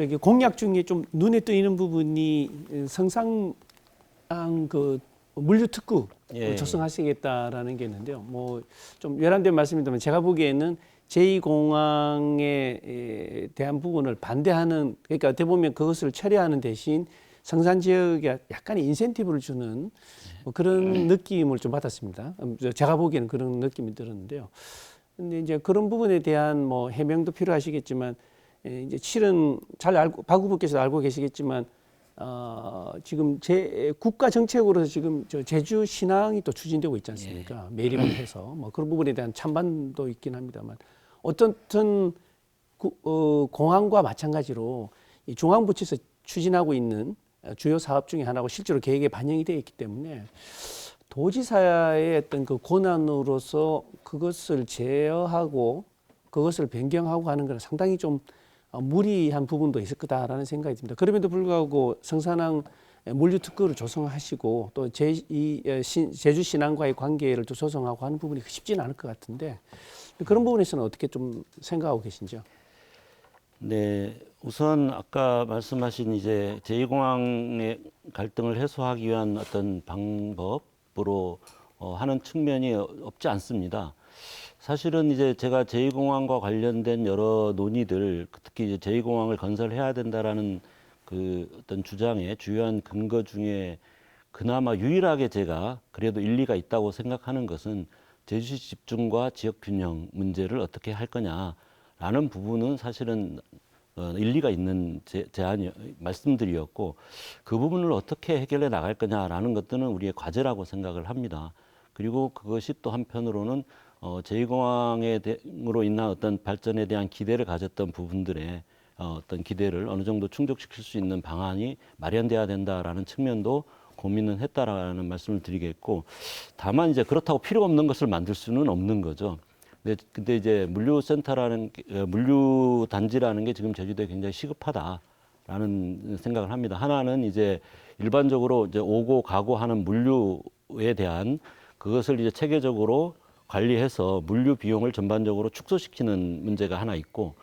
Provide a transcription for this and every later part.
저기 공약 중에 좀 눈에 띄는 부분이 성상 그 물류 특구 예, 조성하시겠다라는 게 있는데요. 뭐 좀 외람된 말씀입니다만 제가 보기에는 제2공항에 대한 부분을 반대하는, 그러니까 어떻게 보면 그것을 처리하는 대신 성산 지역에 약간의 인센티브를 주는 뭐 그런 느낌을 좀 받았습니다. 제가 보기에는 그런 느낌이 들었는데요. 근데 이제 그런 부분에 대한 뭐 해명도 필요하시겠지만, 이제 실은 잘 알고, 박 후보께서 알고 계시겠지만, 지금 국가 정책으로서 지금 저 제주 신항이 또 추진되고 있지 않습니까? 매립을 해서 뭐 그런 부분에 대한 찬반도 있긴 합니다만, 어떻든 공항과 마찬가지로 이 중앙부처에서 추진하고 있는 주요 사업 중에 하나고 실제로 계획에 반영이 되어 있기 때문에 도지사의 어떤 그 권한으로서 그것을 제어하고 그것을 변경하고 하는 건 상당히 좀 무리한 부분도 있을 거다라는 생각이 듭니다. 그럼에도 불구하고 성산항 물류 특구를 조성하시고 또 제주 신항과의 관계를 또 조성하고 하는 부분이 쉽지는 않을 것 같은데, 그런 부분에서는 어떻게 좀 생각하고 계신지요? 네, 우선 아까 말씀하신 이제 제2공항의 갈등을 해소하기 위한 어떤 방법으로 하는 측면이 없지 않습니다. 사실은 이제 제가 제2공항과 관련된 여러 논의들, 특히 이제 제2공항을 건설해야 된다라는 그 어떤 주장의 주요한 근거 중에 그나마 유일하게 제가 그래도 일리가 있다고 생각하는 것은 제주시 집중과 지역 균형 문제를 어떻게 할 거냐라는 부분은 사실은 일리가 있는 제안이 말씀드렸고, 그 부분을 어떻게 해결해 나갈 거냐라는 것들은 우리의 과제라고 생각을 합니다. 그리고 그것이 또 한편으로는 제2공항으로 인한 어떤 발전에 대한 기대를 가졌던 부분들의 어떤 기대를 어느 정도 충족시킬 수 있는 방안이 마련돼야 된다라는 측면도 고민은 했다라는 말씀을 드리겠고, 다만 이제 그렇다고 필요 없는 것을 만들 수는 없는 거죠. 근데 이제 물류 단지라는 게 지금 제주도에 굉장히 시급하다라는 생각을 합니다. 하나는 이제 일반적으로 이제 오고 가고 하는 물류에 대한 그것을 이제 체계적으로 관리해서 물류 비용을 전반적으로 축소시키는 문제가 하나 있고,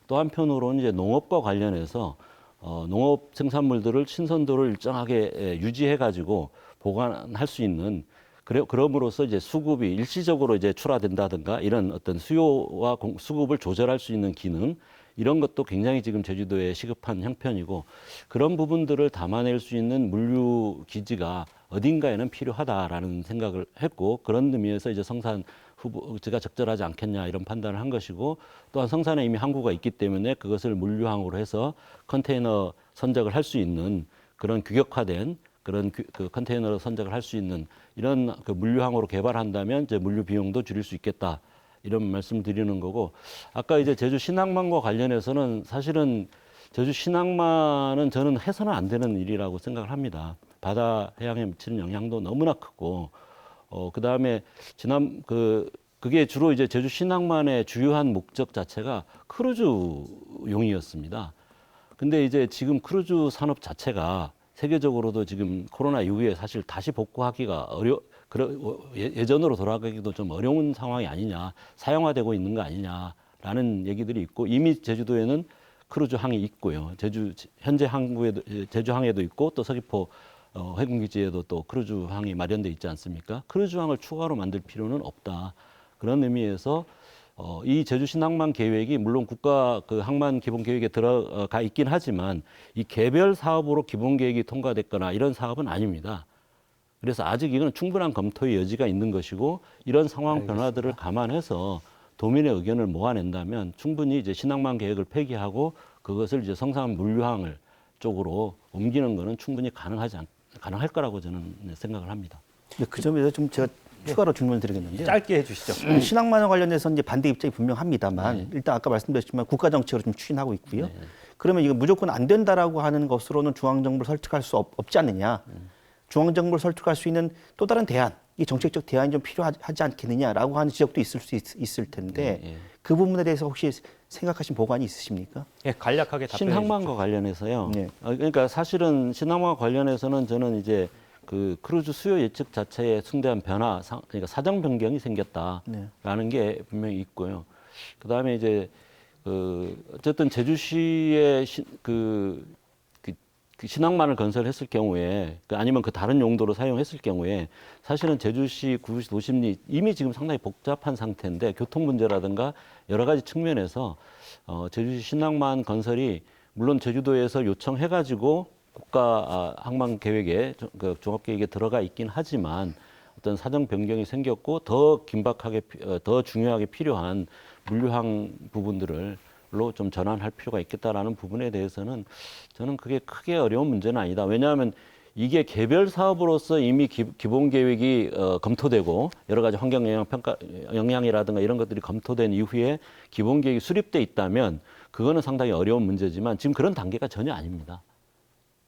또 한편으로는 이제 농업과 관련해서 농업 생산물들을 신선도를 일정하게 유지해 가지고 보관할 수 있는, 그럼으로써 이제 수급이 일시적으로 이제 출하된다든가 이런 어떤 수요와 수급을 조절할 수 있는 기능, 이런 것도 굉장히 지금 제주도에 시급한 형편이고, 그런 부분들을 담아낼 수 있는 물류 기지가 어딘가에는 필요하다라는 생각을 했고, 그런 의미에서 이제 성산 후보가 적절하지 않겠냐 이런 판단을 한 것이고, 또한 성산에 이미 항구가 있기 때문에 그것을 물류항으로 해서 컨테이너 선적을 할 수 있는 그런 규격화된 그런 그 컨테이너로 선적을 할 수 있는 이런 그 물류항으로 개발한다면 이제 물류 비용도 줄일 수 있겠다, 이런 말씀 드리는 거고, 아까 이제 제주 신항만과 관련해서는 사실은 제주 신항만은 저는 해서는 안 되는 일이라고 생각을 합니다. 바다 해양에 미치는 영향도 너무나 크고, 그다음에 그게 주로 이제 제주 신항만의 주요한 목적 자체가 크루즈용이었습니다. 근데 이제 지금 크루즈 산업 자체가 세계적으로도 지금 코로나 이후에 사실 다시 복구하기가 예전으로 돌아가기도 좀 어려운 상황이 아니냐, 사용화되고 있는 거 아니냐라는 얘기들이 있고, 이미 제주도에는 크루즈항이 있고요. 현재 제주항에도 있고, 또 서귀포 해군기지에도 또 크루즈항이 마련돼 있지 않습니까? 크루즈항을 추가로 만들 필요는 없다. 그런 의미에서 이 제주 신항만 계획이 물론 국가 그 항만 기본 계획에 들어가 있긴 하지만 이 개별 사업으로 기본 계획이 통과됐거나 이런 사업은 아닙니다. 그래서 아직 이건 충분한 검토의 여지가 있는 것이고, 이런 상황 알겠습니다. 변화들을 감안해서 도민의 의견을 모아낸다면 충분히 이제 신항만 계획을 폐기하고 그것을 이제 성산 물류항을 쪽으로 옮기는 것은 충분히 가능할 거라고 저는 생각을 합니다. 그 점에서 좀 제가 추가로 질문을 드리겠는데요. 짧게 해주시죠. 신항만과 관련해서 이제 반대 입장이 분명합니다만, 일단 아까 말씀드렸지만 국가 정책으로 좀 추진하고 있고요. 그러면 이거 무조건 안 된다라고 하는 것으로는 중앙정부를 설득할 수 없지 않느냐. 중앙정부를 설득할 수 있는 또 다른 대안, 이 정책적 대안이 좀 필요하지 않겠느냐라고 하는 지적도 있을 텐데, 그 부분에 대해서 혹시 생각하신 보관이 있으십니까? 예, 간략하게 답변해 신항만과 관련해서요. 네. 그러니까 사실은 신항만과 관련해서는 저는 이제 그 크루즈 수요 예측 자체에 중대한 변화, 그러니까 사정 변경이 생겼다라는 게 분명히 있고요. 그다음에 이제 어쨌든 제주시의 그 신항만을 건설했을 경우에 아니면 그 다른 용도로 사용했을 경우에 사실은 제주시 구시 도심리 이미 지금 상당히 복잡한 상태인데 교통 문제라든가 여러 가지 측면에서 제주시 신항만 건설이 물론 제주도에서 요청해가지고 국가 항만 계획에 그 종합 계획에 들어가 있긴 하지만 어떤 사정 변경이 생겼고 더 긴박하게 더 중요하게 필요한 물류항 부분들을 로 좀 전환할 필요가 있겠다라는 부분에 대해서는 저는 그게 크게 어려운 문제는 아니다. 왜냐하면 이게 개별 사업으로서 이미 기본 계획이 검토되고 여러 가지 환경 영향 평가 영향이라든가 이런 것들이 검토된 이후에 기본 계획이 수립돼 있다면 그거는 상당히 어려운 문제지만 지금 그런 단계가 전혀 아닙니다.